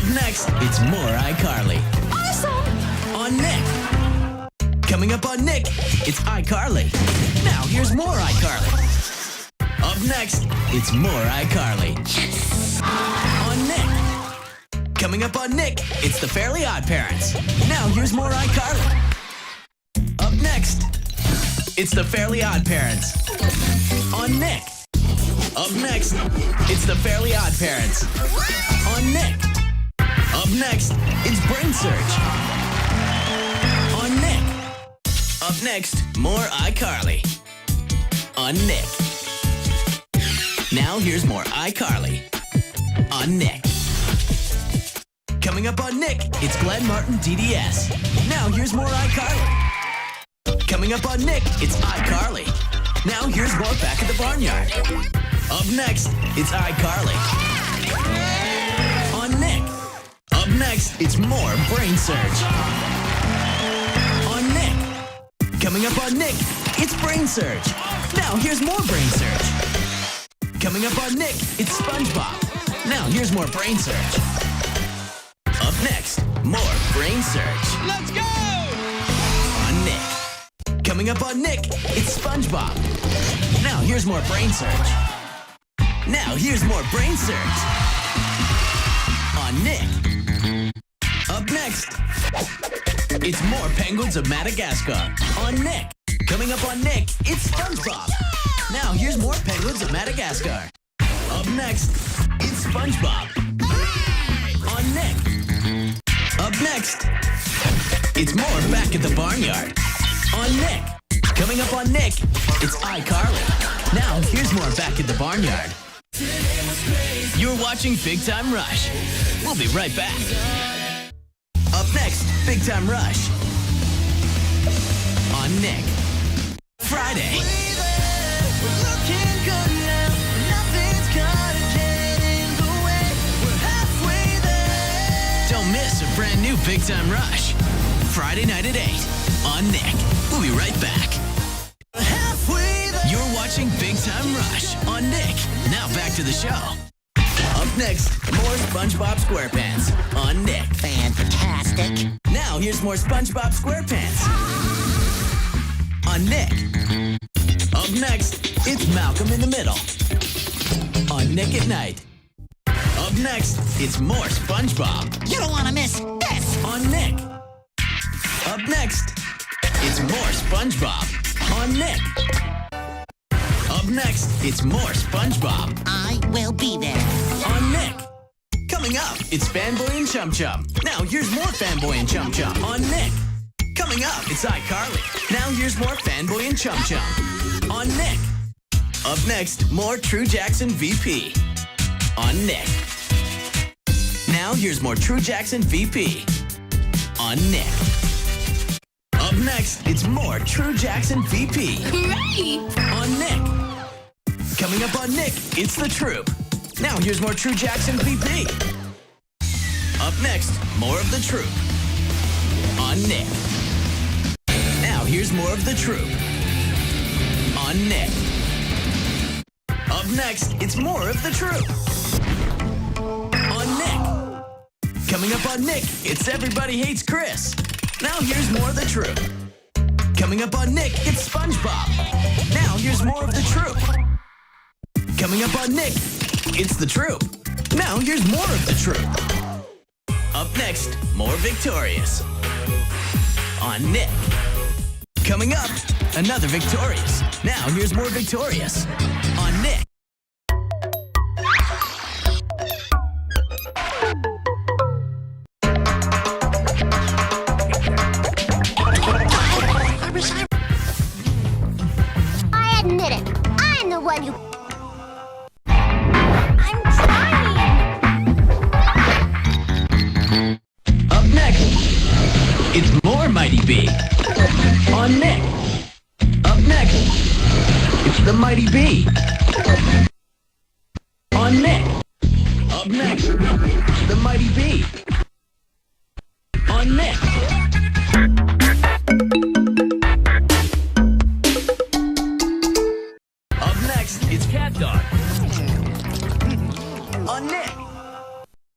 Up next, it's more iCarly. Awesome! On Nick. Coming up on Nick, it's iCarly. Now here's more iCarly. Up next, it's more iCarly. Yes! On Nick. Coming up on Nick, it's the Fairly OddParents. Now here's more iCarly. Up next, it's the Fairly OddParents. On Nick. Up next, it's the Fairly OddParents. On Nick. Up next, it's Brain Search. On Nick. Up next, more iCarly. On Nick. Now here's more iCarly. On Nick. Coming up on Nick, it's Glenn Martin DDS. Now here's more iCarly. Coming up on Nick, it's iCarly. Now here's more Back at the Barnyard. Up next, it's iCarly. On Nick. Up next, it's more Brain Surge. On Nick. Coming up on Nick, it's Brain Surge. Now here's more Brain Surge. Coming up on Nick, it's SpongeBob. Now here's more Brain Surge. Up next, more Brain Surge. Let's go! On Nick. Coming up on Nick, it's SpongeBob. Now here's more Brain Surge. Now here's more Brain Surge. On Nick. Up next, it's more Penguins of Madagascar. On Nick. Coming up on Nick, it's SpongeBob. Now here's more Penguins of Madagascar. Up next, it's SpongeBob. On Nick. Up next, it's more Back at the Barnyard. On Nick. Coming up on Nick, it's iCarly. Now here's more Back at the Barnyard. You're watching Big Time Rush. We'll be right back. Up next, Big Time Rush. On Nick. Friday. Don't miss a brand new Big Time Rush. Friday night at 8 on Nick. We'll be right back. You're watching Big Time Rush on Nick. Now back to the show. Up next, more SpongeBob SquarePants on Nick. Fantastic. Now here's more SpongeBob SquarePants on Nick. Up next, it's Malcolm in the Middle on Nick at Night. Up next, it's more SpongeBob. You don't want to miss this. On Nick. Up next, it's more SpongeBob. On Nick. Up next, it's more SpongeBob. I will be there. On Nick. Coming up, it's Fanboy and Chum. Now here's more Fanboy and Chum. On Nick. Coming up, it's iCarly. Now here's more Fanboy and Chum. On Nick. Up next, more True Jackson VP. On Nick. Now here's more True Jackson VP. On Nick. Up next, it's more True Jackson VP. Hooray! On Nick. Coming up on Nick, it's the Troop. Now here's more True Jackson VP. Up next, more of the Troop. On Nick. Now here's more of the Troop. On Nick. Up next, it's more of the Troop. On Nick. Coming up on Nick, it's Everybody Hates Chris. Now here's more of the Troop. Coming up on Nick, it's SpongeBob. Now here's more of the Troop. Coming up on Nick, it's the Troop. Now here's more of the Troop. Up next, more Victorious. On Nick. Coming up, another Victorious. Now here's more Victorious. On Nick. I admit it. I'm the one you... I'm trying. Up next, it's more Mighty Bee. On Nick. Up next, it's the Mighty Bee. On Nick. Up next, it's the Mighty Bee. On Nick.